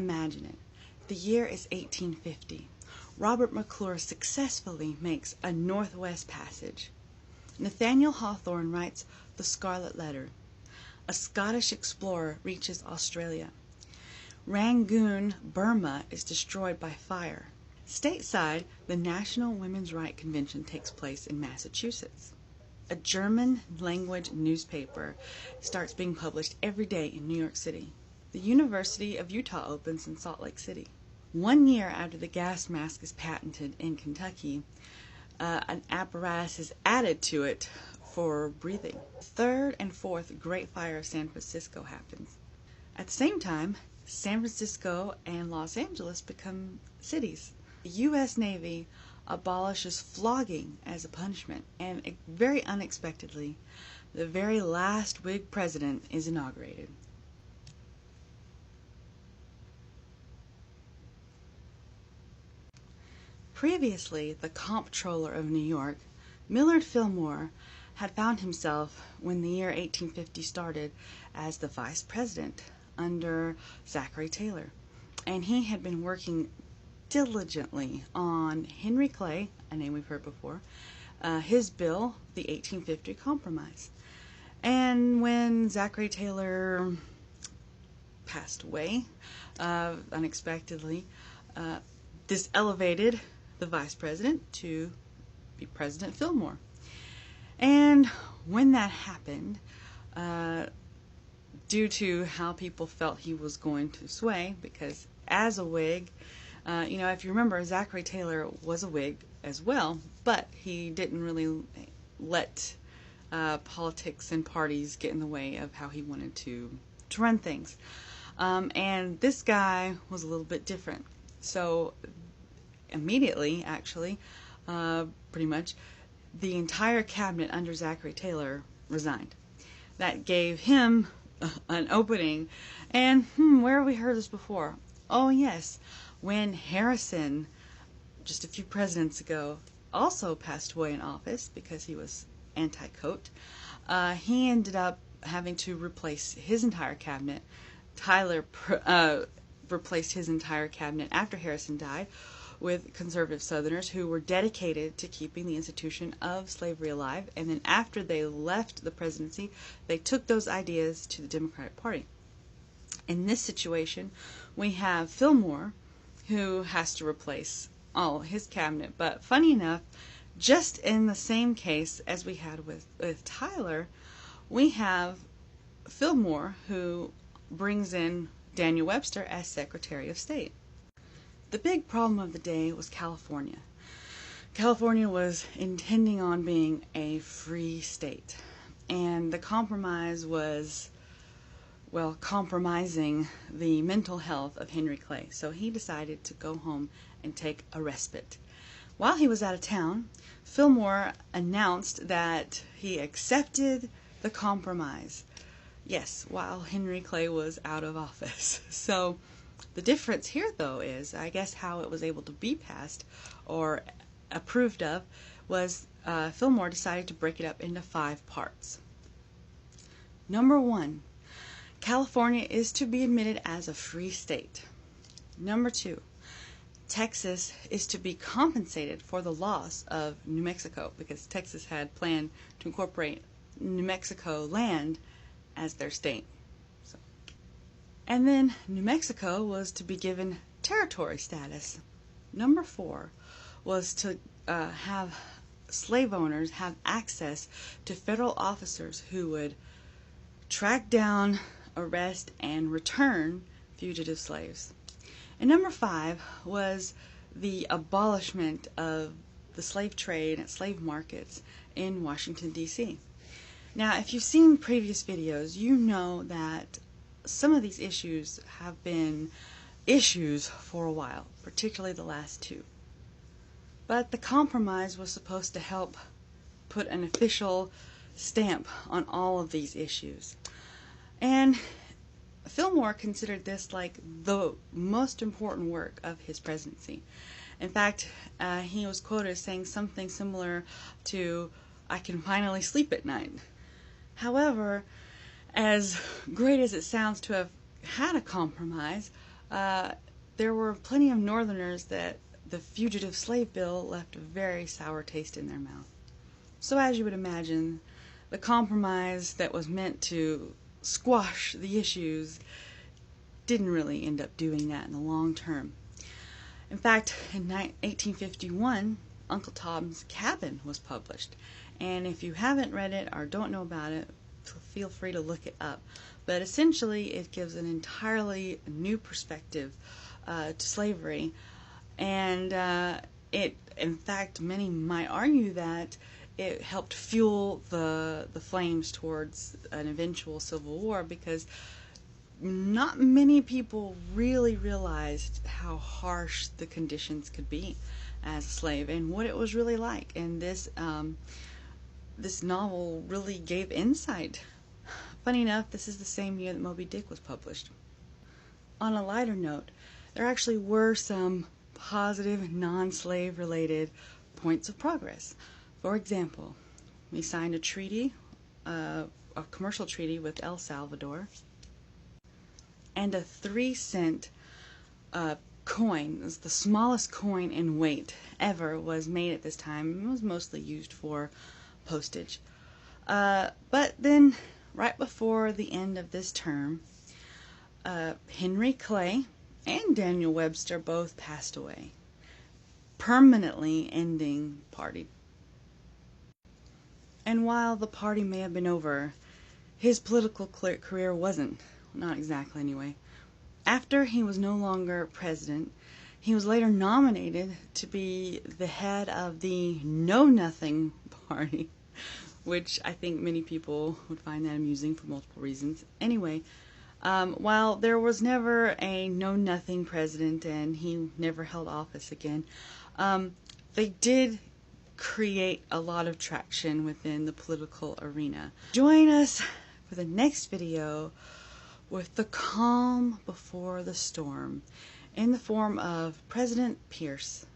Imagine it. The year is 1850. Robert McClure successfully makes a Northwest Passage. Nathaniel Hawthorne writes The Scarlet Letter. A Scottish explorer reaches Australia. Rangoon, Burma is destroyed by fire. Stateside, the National Women's Rights Convention takes place in Massachusetts. A German-language newspaper starts being published every day in New York City. The University of Utah opens in Salt Lake City. 1 year after the gas mask is patented in Kentucky, an apparatus is added to it for breathing. The third and fourth Great Fire of San Francisco happens. At the same time, San Francisco and Los Angeles become cities. The U.S. Navy abolishes flogging as a punishment, and very unexpectedly, the very last Whig president is inaugurated. Previously the comptroller of New York, Millard Fillmore, had found himself, when the year 1850 started, as the vice president under Zachary Taylor, and he had been working diligently on Henry Clay, a name we've heard before, his bill, the 1850 Compromise. And when Zachary Taylor passed away unexpectedly, this elevated the vice president to be President Fillmore. And when that happened, due to how people felt he was going to sway, because as a Whig, if you remember, Zachary Taylor was a Whig as well, but he didn't really let politics and parties get in the way of how he wanted to run things. And this guy was a little bit different. So immediately, actually, pretty much, the entire cabinet under Zachary Taylor resigned. That gave him an opening. And where have we heard this before? Oh yes, when Harrison, just a few presidents ago, also passed away in office because he was anti-coat, he ended up having to replace his entire cabinet. Tyler replaced his entire cabinet after Harrison died with conservative Southerners who were dedicated to keeping the institution of slavery alive, and then after they left the presidency, they took those ideas to the Democratic Party. In this situation, we have Fillmore, who has to replace all his cabinet, but funny enough, just in the same case as we had with Tyler, we have Fillmore, who brings in Daniel Webster as Secretary of State. The big problem of the day was California. California was intending on being a free state, and the compromise was, well, compromising the mental health of Henry Clay. So he decided to go home and take a respite. While he was out of town, Fillmore announced that he accepted the compromise. Yes, while Henry Clay was out of office. So the difference here, though, is, I guess, how it was able to be passed or approved of was Fillmore decided to break it up into 5 parts. Number 1, California is to be admitted as a free state. Number 2, Texas is to be compensated for the loss of New Mexico, because Texas had planned to incorporate New Mexico land as their state. And then New Mexico was to be given territory status. Number 4 was to have slave owners have access to federal officers who would track down, arrest, and return fugitive slaves. And number 5 was the abolishment of the slave trade and slave markets in Washington, D.C. Now, if you've seen previous videos, you know that some of these issues have been issues for a while, particularly the last 2. But the compromise was supposed to help put an official stamp on all of these issues. And Fillmore considered this like the most important work of his presidency. In fact, he was quoted as saying something similar to, "I can finally sleep at night." However, as great as it sounds to have had a compromise, there were plenty of Northerners that the Fugitive Slave Bill left a very sour taste in their mouth. So as you would imagine, the compromise that was meant to squash the issues didn't really end up doing that in the long term. In fact, in 1851, Uncle Tom's Cabin was published. And if you haven't read it or don't know about it, feel free to look it up. But essentially, it gives an entirely new perspective to slavery. And in fact, many might argue that it helped fuel the flames towards an eventual civil war, because not many people really realized how harsh the conditions could be as a slave and what it was really like. And this novel really gave insight. Funny enough, this is the same year that Moby Dick was published. On a lighter note, there actually were some positive non-slave related points of progress. For example, we signed a treaty, a commercial treaty with El Salvador, and a 3-cent coin, the smallest coin in weight ever, was made at this time. It was mostly used for postage. But then, right before the end of this term, Henry Clay and Daniel Webster both passed away, permanently ending party. And while the party may have been over, his political career wasn't. Not exactly, anyway. After he was no longer president, he was later nominated to be the head of the Know Nothing Party, which I think many people would find that amusing for multiple reasons. Anyway, while there was never a Know Nothing president and he never held office again, they did create a lot of traction within the political arena. Join us for the next video with the calm before the storm in the form of President Pierce.